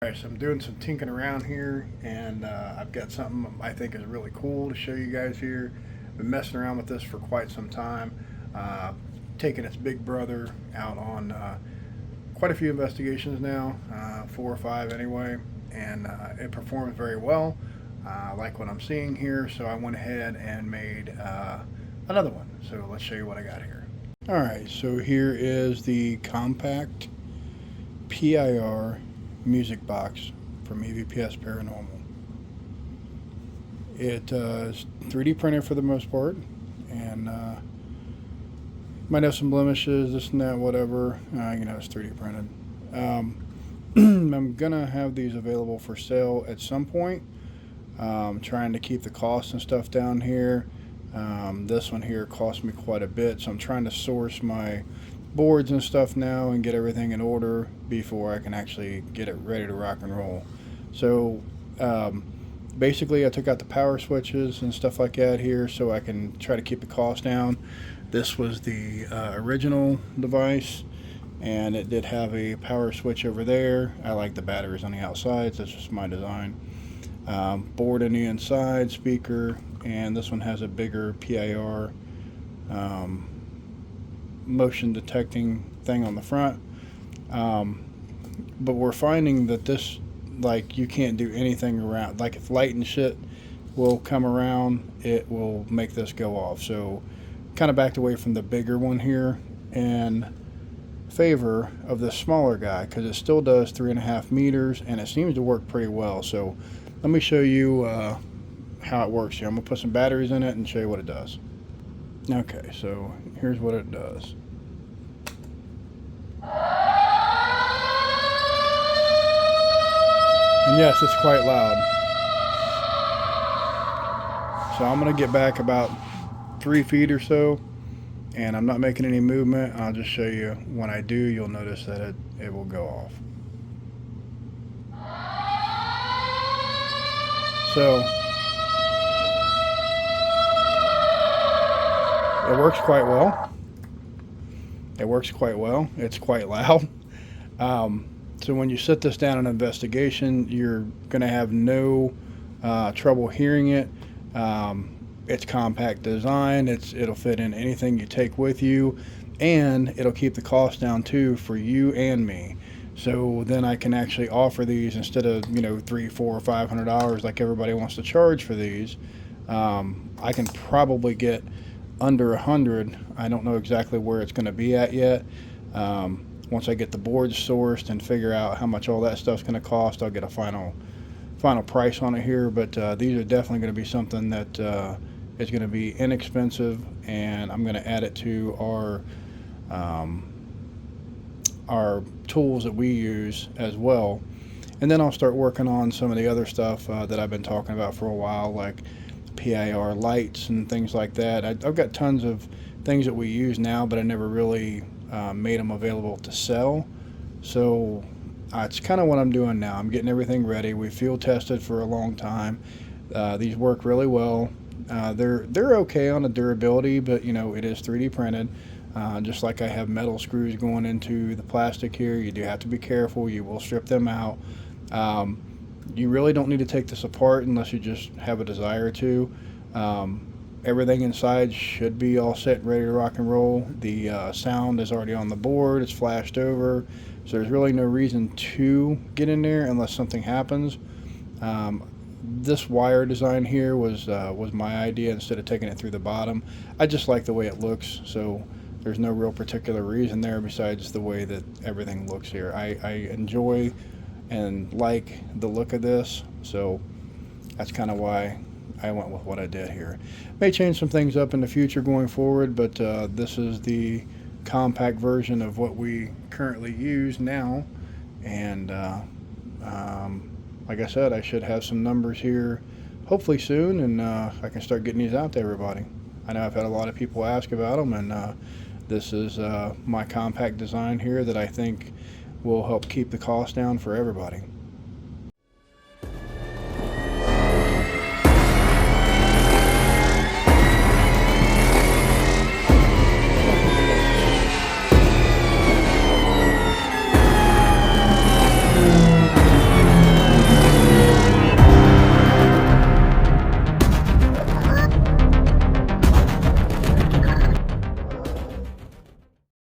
Alright, so I'm doing some tinkering around here, and I've got something I think is really cool to show you guys here. Been messing around with this for quite some time. Uh, Taking its big brother out on quite a few investigations now, 4 or 5 anyway, and it performs very well. I like what I'm seeing here, so I went ahead and made another one. So let's show you what I got here. Alright, so here is the compact PIR Music Box from E.V.P.S. Paranormal. It is 3D printed for the most part, and might have some blemishes, this and that, whatever. It's 3D printed. I'm gonna have these available for sale at some point. Trying to keep the costs and stuff down here. This one here cost me quite a bit, so I'm trying to source my boards and stuff now and get everything in order before I can actually get it ready to rock and roll. So basically I took out the power switches and stuff like that here so I can try to keep the cost down. This was the original device, and it did have a power switch over there. I like the batteries on the outside, so that's just my design. Board in the inside, speaker, and this one has a bigger PIR motion detecting thing on the front. But we're finding that this, like, you can't do anything around, like if light and shit will come around, it will make this go off. So kind of backed away from the bigger one here in favor of the smaller guy, because it still does 3.5 meters and it seems to work pretty well. So let me show you how it works here. I'm gonna put some batteries in it and show you what it does. Okay, so here's what it does. And yes, it's quite loud. So I'm going to get back about 3 feet or so, and I'm not making any movement. I'll just show you when I do, you'll notice that it will go off. So it works quite well. It's quite loud. So when you sit this down in an investigation, you're going to have no trouble hearing it. It's compact design. It'll fit in anything you take with you, and it'll keep the cost down too for you and me. So then I can actually offer these instead of $300, $400, or $500 like everybody wants to charge for these. I can probably get under 100. I don't know exactly where it's going to be at yet. Once I get the boards sourced and figure out how much all that stuff's going to cost, I'll get a final price on it here. But these are definitely going to be something that is going to be inexpensive, and I'm going to add it to our tools that we use as well. And then I'll start working on some of the other stuff that I've been talking about for a while, like PIR lights and things like that. I've got tons of things that we use now, but I never really made them available to sell. So it's kind of what I'm doing now. I'm getting everything ready. We field tested for a long time. These work really well. They're okay on the durability, but it is 3D printed. Just like I have metal screws going into the plastic here, you do have to be careful. You will strip them out. You really don't need to take this apart unless you just have a desire to. Everything inside should be all set and ready to rock and roll. The sound is already on the board. It's flashed over. So there's really no reason to get in there unless something happens. This wire design here was my idea instead of taking it through the bottom. I just like the way it looks, so there's no real particular reason there besides the way that everything looks here. I enjoy and like the look of this, so that's kind of why I went with what I did here. May change some things up in the future going forward, but this is the compact version of what we currently use now. And like I said, I should have some numbers here hopefully soon, and I can start getting these out to everybody. I know I've had a lot of people ask about them, and this is my compact design here that I think will help keep the cost down for everybody.